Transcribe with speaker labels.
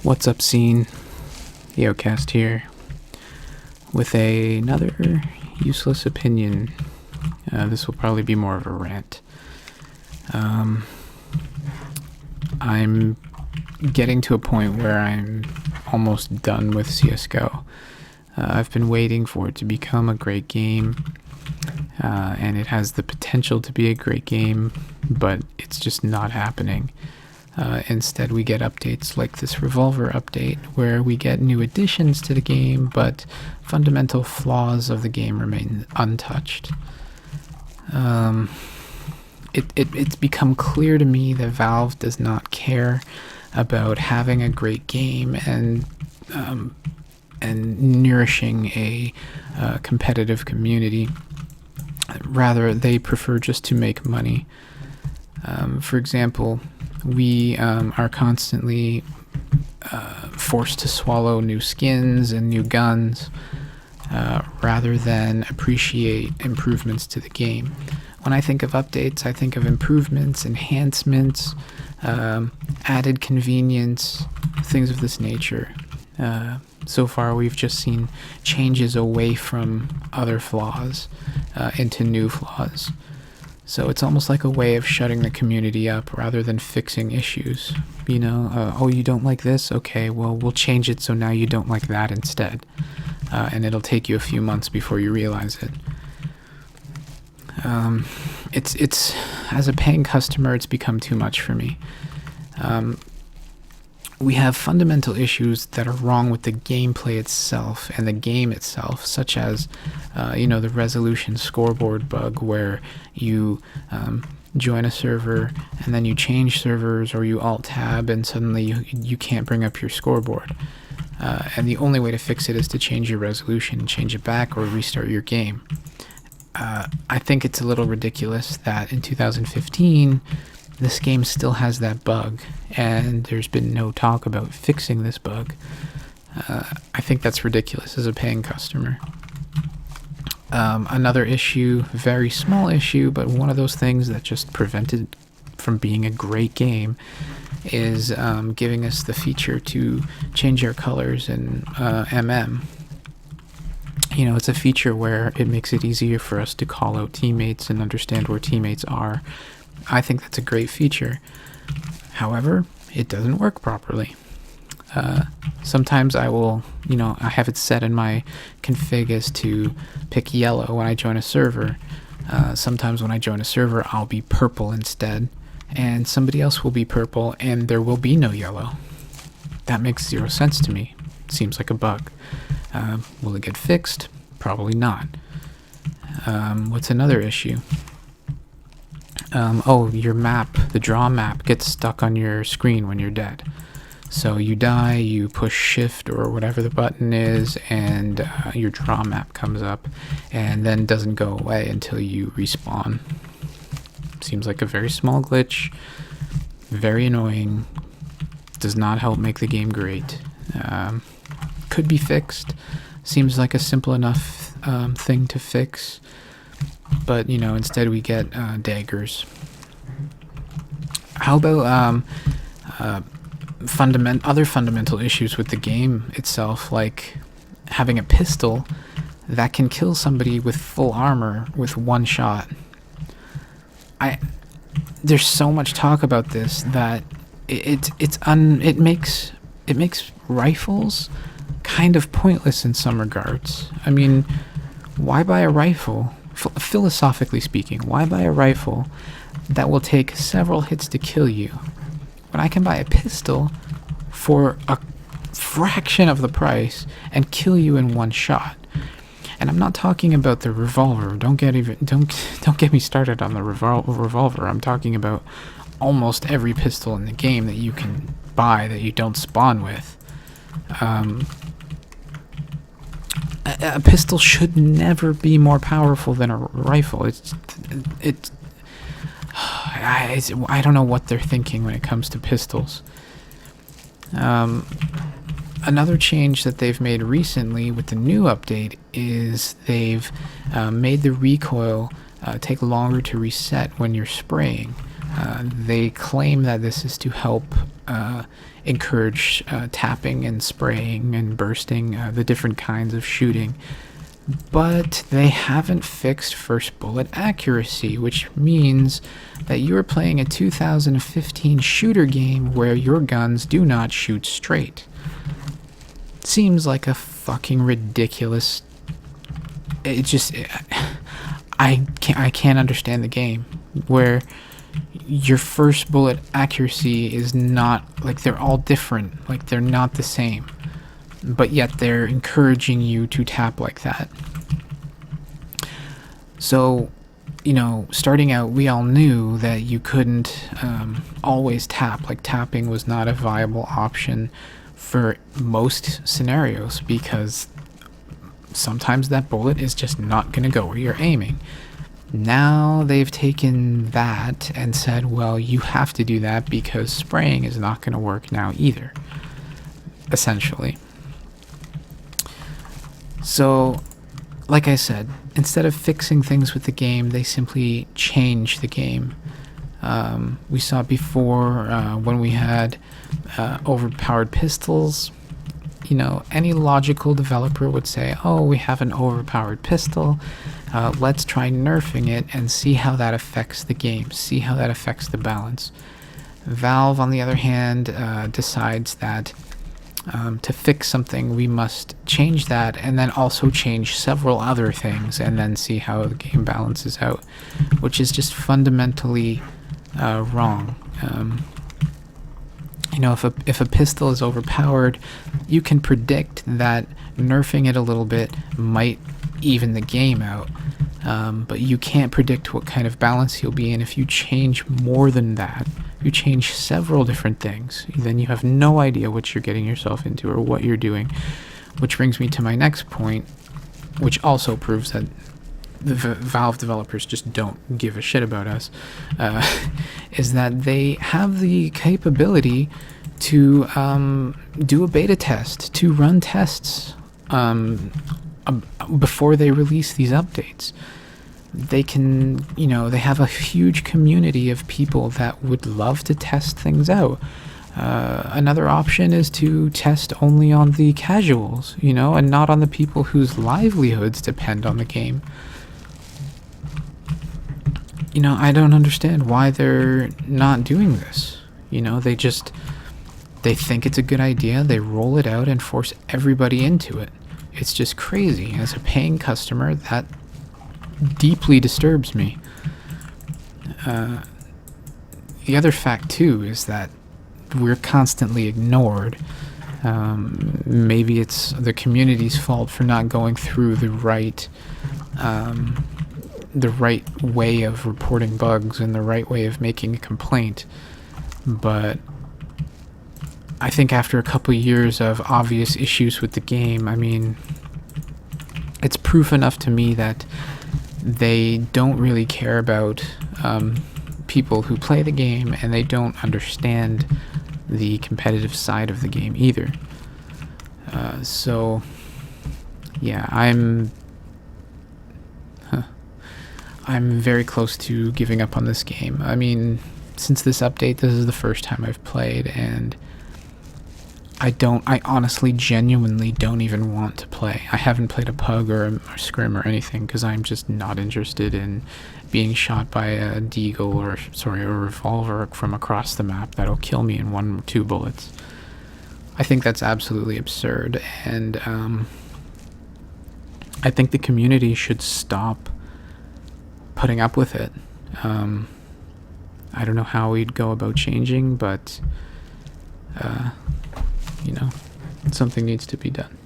Speaker 1: What's up, scene? EOcast here with another useless opinion. This will probably be more of a rant. I'm getting to a point where I'm almost done with CSGO. I've been waiting for it to become a great game, and it has the potential to be a great game, but it's just not happening. Instead, we get updates like this Revolver update, where we get new additions to the game, but fundamental flaws of the game remain untouched. It's become clear to me that Valve does not care about having a great game and nourishing a competitive community. Rather, they prefer just to make money. For example, we are constantly forced to swallow new skins and new guns rather than appreciate improvements to the game. When I think of updates, I think of improvements, enhancements, added convenience, things of this nature. So far, we've just seen changes away from other flaws into new flaws. So it's almost like a way of shutting the community up rather than fixing issues. You know, oh, you don't like this? Okay, well, we'll change it so now you don't like that instead. And it'll take you a few months before you realize it. It's as a paying customer, it's become too much for me. We have fundamental issues that are wrong with the gameplay itself and the game itself, such as, the resolution scoreboard bug where you join a server and then you change servers or you alt-tab and suddenly you can't bring up your scoreboard. And the only way to fix it is to change your resolution, change it back, or restart your game. I think it's a little ridiculous that in 2015, this game still has that bug, and there's been no talk about fixing this bug. I think that's ridiculous as a paying customer. Another issue, very small issue, but one of those things that just prevented from being a great game is giving us the feature to change our colors in MM. You know, it's a feature where it makes it easier for us to call out teammates and understand where teammates are. I think that's a great feature. However, it doesn't work properly. Sometimes I will, I have it set in my config as to pick yellow when I join a server. Sometimes when I join a server, I'll be purple instead, and somebody else will be purple, and there will be no yellow. That makes zero sense to me. Seems like a bug. Will it get fixed? Probably not. What's another issue? Your map, the draw map, gets stuck on your screen when you're dead. So you die, you push shift or whatever the button is, and your draw map comes up and then doesn't go away until you respawn. Seems like a very small glitch, very annoying, does not help make the game great. Could be fixed. Seems like a simple enough thing to fix. But, instead we get daggers. How about other fundamental issues with the game itself, like having a pistol that can kill somebody with full armor with one shot? There's so much talk about this that it makes rifles kind of pointless in some regards. I mean, why buy a rifle? Philosophically speaking, why buy a rifle that will take several hits to kill you when I can buy a pistol for a fraction of the price and kill you in one shot? And I'm not talking about the revolver. Don't get me started on the revolver. I'm talking about almost every pistol in the game that you can buy that you don't spawn with. A pistol should never be more powerful than a rifle. I don't know what they're thinking when it comes to pistols. Another change that they've made recently with the new update is they've made the recoil take longer to reset when you're spraying. They claim that this is to help encourage tapping and spraying and bursting, the different kinds of shooting. But they haven't fixed first bullet accuracy, which means that you're playing a 2015 shooter game where your guns do not shoot straight. Seems like a fucking ridiculous. It just, I can't understand the game where your first bullet accuracy is not, like, they're all different, like they're not the same, but yet they're encouraging you to tap like that. So, you know, starting out, we all knew that you couldn't always tap. Like, tapping was not a viable option for most scenarios because sometimes that bullet is just not going to go where you're aiming. Now they've taken that and said, well, you have to do that because spraying is not going to work now either, essentially. So, like I said, instead of fixing things with the game, they simply change the game. We saw before when we had overpowered pistols. You know, any logical developer would say, oh, we have an overpowered pistol, let's try nerfing it and see how that affects the game, see how that affects the balance. Valve, on the other hand, decides that to fix something, we must change that and then also change several other things and then see how the game balances out, which is just fundamentally wrong. You know, if a pistol is overpowered, you can predict that nerfing it a little bit might even the game out, but you can't predict what kind of balance you'll be in if you change more than that. You change several different things, then you have no idea what you're getting yourself into or what you're doing, which brings me to my next point, which also proves that the Valve developers just don't give a shit about us, is that they have the capability to do a beta test, to run tests before they release these updates. They can, you know, they have a huge community of people that would love to test things out. Another option is to test only on the casuals, you know, and not on the people whose livelihoods depend on the game. You know, I don't understand why they're not doing this. You know, they think it's a good idea, they roll it out and force everybody into it. It's just crazy. As a paying customer, that deeply disturbs me. The other fact, too, is that we're constantly ignored. Maybe it's the community's fault for not going through the right way of reporting bugs and the right way of making a complaint, but I think after a couple years of obvious issues with the game, I mean, it's proof enough to me that they don't really care about people who play the game, and they don't understand the competitive side of the game either. So yeah, I'm very close to giving up on this game. I mean, since this update, this is the first time I've played, and I honestly, genuinely don't even want to play. I haven't played a pug or a scrim or anything because I'm just not interested in being shot by a deagle or, sorry, a revolver from across the map that'll kill me in 1 or 2 bullets. I think that's absolutely absurd, and I think the community should stop putting up with it. I don't know how we'd go about changing, but you know, something needs to be done.